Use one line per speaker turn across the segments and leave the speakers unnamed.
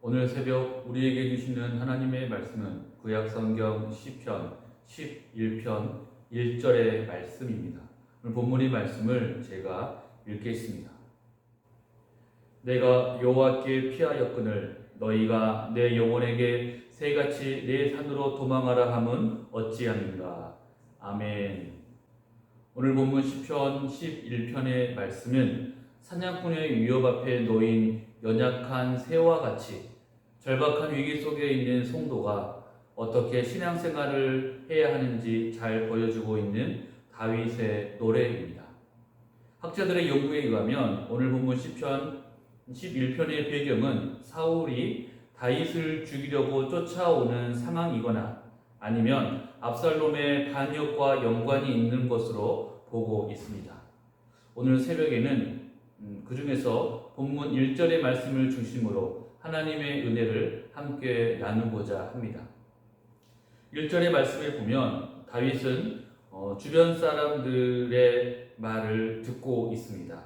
오늘 새벽 우리에게 주시는 하나님의 말씀은 구약성경 시편 11편 1절의 말씀입니다. 오늘 본문의 말씀을 제가 읽겠습니다. 내가 여호와께 피하였거늘 너희가 내 영혼에게 새같이 내 산으로 도망하라 함은 어찌함인가. 아멘. 오늘 본문 시편 11편의 말씀은 사냥꾼의 위협 앞에 놓인 연약한 새와 같이 절박한 위기 속에 있는 성도가 어떻게 신앙생활을 해야 하는지 잘 보여주고 있는 다윗의 노래입니다. 학자들의 연구에 의하면 오늘 본문 시편 11편의 배경은 사울이 다윗을 죽이려고 쫓아오는 상황이거나 아니면 압살롬의 반역과 연관이 있는 것으로 보고 있습니다. 오늘 새벽에는 그 중에서 본문 1절의 말씀을 중심으로 하나님의 은혜를 함께 나누고자 합니다. 1절의 말씀을 보면 다윗은 주변 사람들의 말을 듣고 있습니다.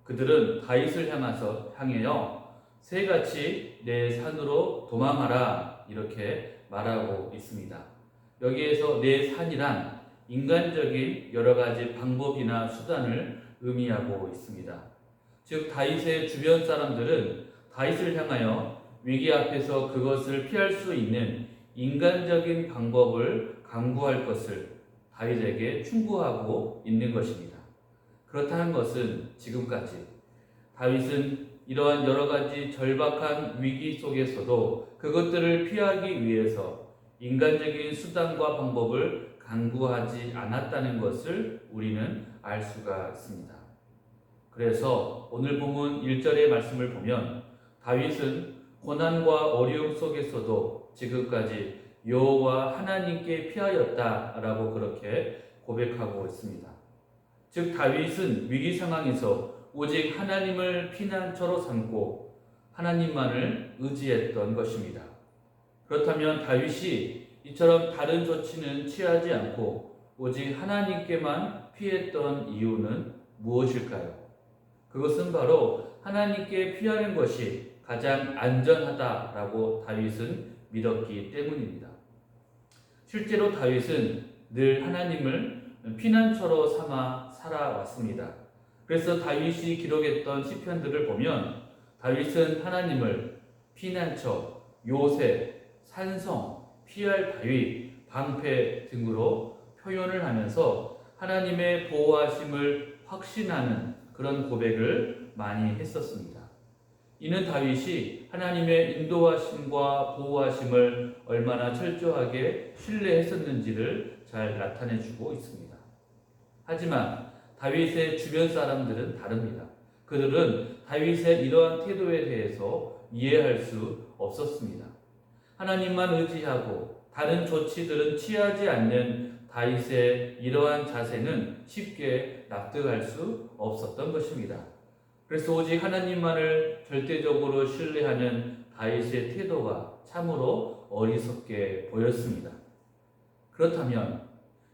그들은 다윗을 향하여 새같이 내 산으로 도망하라 이렇게 말하고 있습니다. 여기에서 내 산이란 인간적인 여러 가지 방법이나 수단을 의미하고 있습니다. 즉 다윗의 주변 사람들은 다윗을 향하여 위기 앞에서 그것을 피할 수 있는 인간적인 방법을 강구할 것을 다윗에게 충고하고 있는 것입니다. 그렇다는 것은 지금까지 다윗은 이러한 여러 가지 절박한 위기 속에서도 그것들을 피하기 위해서 인간적인 수단과 방법을 강구하지 않았다는 것을 우리는 알 수가 있습니다. 그래서 오늘 본문 1절의 말씀을 보면 다윗은 고난과 어려움 속에서도 지금까지 여호와 하나님께 피하였다라고 그렇게 고백하고 있습니다. 즉 다윗은 위기 상황에서 오직 하나님을 피난처로 삼고 하나님만을 의지했던 것입니다. 그렇다면 다윗이 이처럼 다른 조치는 취하지 않고 오직 하나님께만 피했던 이유는 무엇일까요? 그것은 바로 하나님께 피하는 것이 가장 안전하다라고 다윗은 믿었기 때문입니다. 실제로 다윗은 늘 하나님을 피난처로 삼아 살아왔습니다. 그래서 다윗이 기록했던 시편들을 보면 다윗은 하나님을 피난처, 요새, 산성, 피할 바위, 방패 등으로 표현을 하면서 하나님의 보호하심을 확신하는 그런 고백을 많이 했었습니다. 이는 다윗이 하나님의 인도하심과 보호하심을 얼마나 철저하게 신뢰했었는지를 잘 나타내주고 있습니다. 하지만 다윗의 주변 사람들은 다릅니다. 그들은 다윗의 이러한 태도에 대해서 이해할 수 없었습니다. 하나님만 의지하고 다른 조치들은 취하지 않는 다윗의 이러한 자세는 쉽게 납득할 수 없었던 것입니다. 그래서 오직 하나님만을 절대적으로 신뢰하는 다윗의 태도가 참으로 어리석게 보였습니다. 그렇다면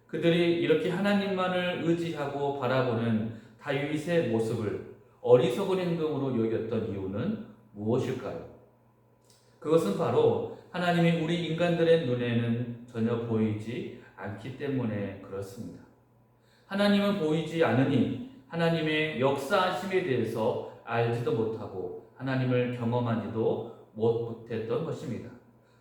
그들이 이렇게 하나님만을 의지하고 바라보는 다윗의 모습을 어리석은 행동으로 여겼던 이유는 무엇일까요? 그것은 바로 하나님이 우리 인간들의 눈에는 전혀 보이지 않기 때문에 그렇습니다. 하나님은 보이지 않으니 하나님의 역사하심에 대해서 알지도 못하고 하나님을 경험하지도 못했던 것입니다.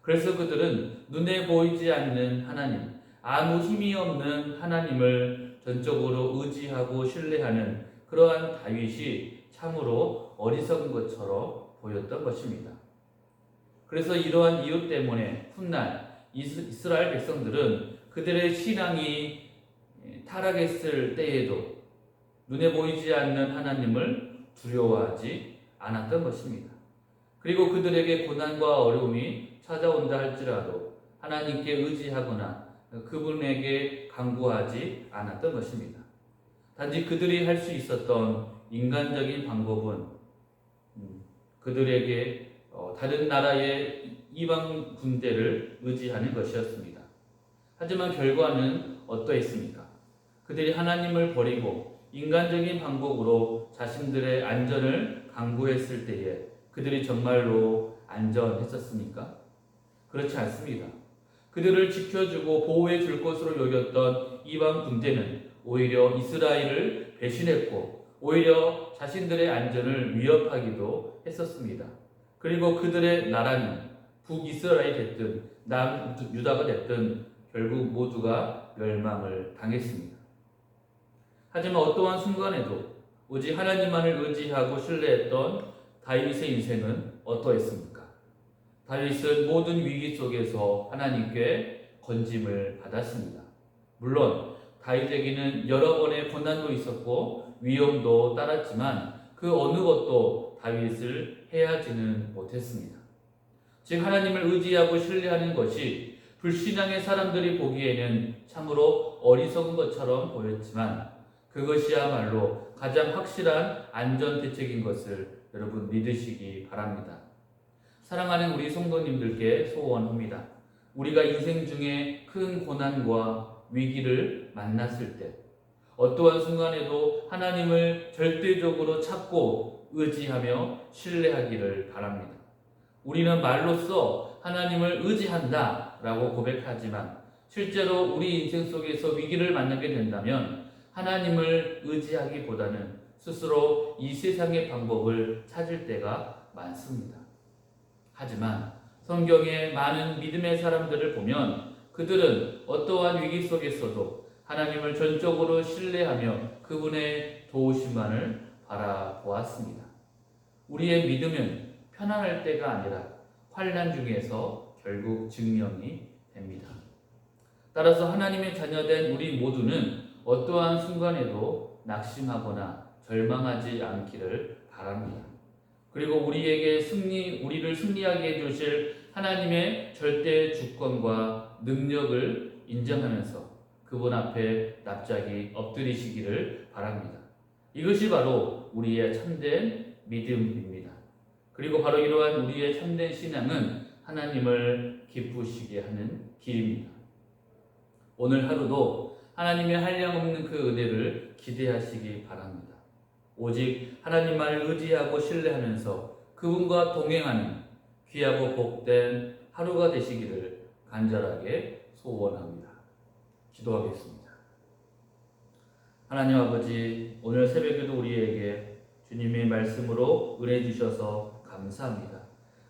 그래서 그들은 눈에 보이지 않는 하나님, 아무 힘이 없는 하나님을 전적으로 의지하고 신뢰하는 그러한 다윗이 참으로 어리석은 것처럼 보였던 것입니다. 그래서 이러한 이유 때문에 훗날 이스라엘 백성들은 그들의 신앙이 타락했을 때에도 눈에 보이지 않는 하나님을 두려워하지 않았던 것입니다. 그리고 그들에게 고난과 어려움이 찾아온다 할지라도 하나님께 의지하거나 그분에게 간구하지 않았던 것입니다. 단지 그들이 할 수 있었던 인간적인 방법은 그들에게 다른 나라의 이방 군대를 의지하는 것이었습니다. 하지만 결과는 어떠했습니까? 그들이 하나님을 버리고 인간적인 방법으로 자신들의 안전을 강구했을 때에 그들이 정말로 안전했었습니까? 그렇지 않습니다. 그들을 지켜주고 보호해 줄 것으로 여겼던 이방 군대는 오히려 이스라엘을 배신했고 오히려 자신들의 안전을 위협하기도 했었습니다. 그리고 그들의 나라는 북이스라엘이 됐든 남유다가 됐든 결국 모두가 멸망을 당했습니다. 하지만 어떠한 순간에도 오직 하나님만을 의지하고 신뢰했던 다윗의 인생은 어떠했습니까? 다윗은 모든 위기 속에서 하나님께 건짐을 받았습니다. 물론 다윗에게는 여러 번의 고난도 있었고 위험도 따랐지만 그 어느 것도 다윗을 해하지는 못했습니다. 즉 하나님을 의지하고 신뢰하는 것이 불신앙의 사람들이 보기에는 참으로 어리석은 것처럼 보였지만 그것이야말로 가장 확실한 안전 대책인 것을 여러분 믿으시기 바랍니다. 사랑하는 우리 성도님들께 소원합니다. 우리가 인생 중에 큰 고난과 위기를 만났을 때 어떠한 순간에도 하나님을 절대적으로 찾고 의지하며 신뢰하기를 바랍니다. 우리는 말로써 하나님을 의지한다 라고 고백하지만 실제로 우리 인생 속에서 위기를 만나게 된다면 하나님을 의지하기보다는 스스로 이 세상의 방법을 찾을 때가 많습니다. 하지만 성경의 많은 믿음의 사람들을 보면 그들은 어떠한 위기 속에서도 하나님을 전적으로 신뢰하며 그분의 도우심만을 바라보았습니다. 우리의 믿음은 편안할 때가 아니라 환난 중에서 결국 증명이 됩니다. 따라서 하나님의 자녀된 우리 모두는 어떠한 순간에도 낙심하거나 절망하지 않기를 바랍니다. 그리고 우리에게 우리를 승리하게 해주실 하나님의 절대 주권과 능력을 인정하면서 그분 앞에 납작이 엎드리시기를 바랍니다. 이것이 바로 우리의 참된 믿음입니다. 그리고 바로 이러한 우리의 참된 신앙은 하나님을 기쁘시게 하는 길입니다. 오늘 하루도 하나님의 한량없는 그 은혜를 기대하시기 바랍니다. 오직 하나님만을 의지하고 신뢰하면서 그분과 동행하는 귀하고 복된 하루가 되시기를 간절하게 소원합니다. 기도하겠습니다. 하나님 아버지, 오늘 새벽에도 우리에게 주님의 말씀으로 은혜 주셔서 감사합니다.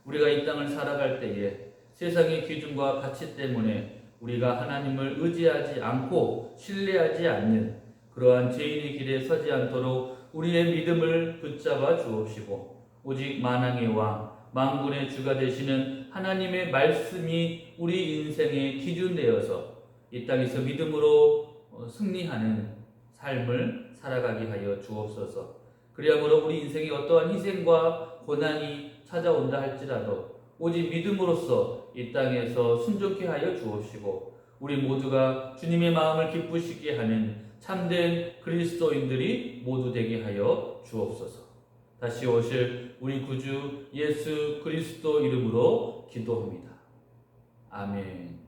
우리가 이 땅을 살아갈 때에 세상의 기준과 가치 때문에 우리가 하나님을 의지하지 않고 신뢰하지 않는 그러한 죄인의 길에 서지 않도록 우리의 믿음을 붙잡아 주옵시고 오직 만왕의 왕, 만군의 주가 되시는 하나님의 말씀이 우리 인생의 기준 되어서 이 땅에서 믿음으로 승리하는 삶을 살아가게 하여 주옵소서. 그리하므로 우리 인생에 어떠한 희생과 고난이 찾아온다 할지라도 오직 믿음으로써 이 땅에서 순종케 하여 주옵시고 우리 모두가 주님의 마음을 기쁘시게 하는 참된 그리스도인들이 모두 되게 하여 주옵소서. 다시 오실 우리 구주 예수 그리스도 이름으로 기도합니다. 아멘.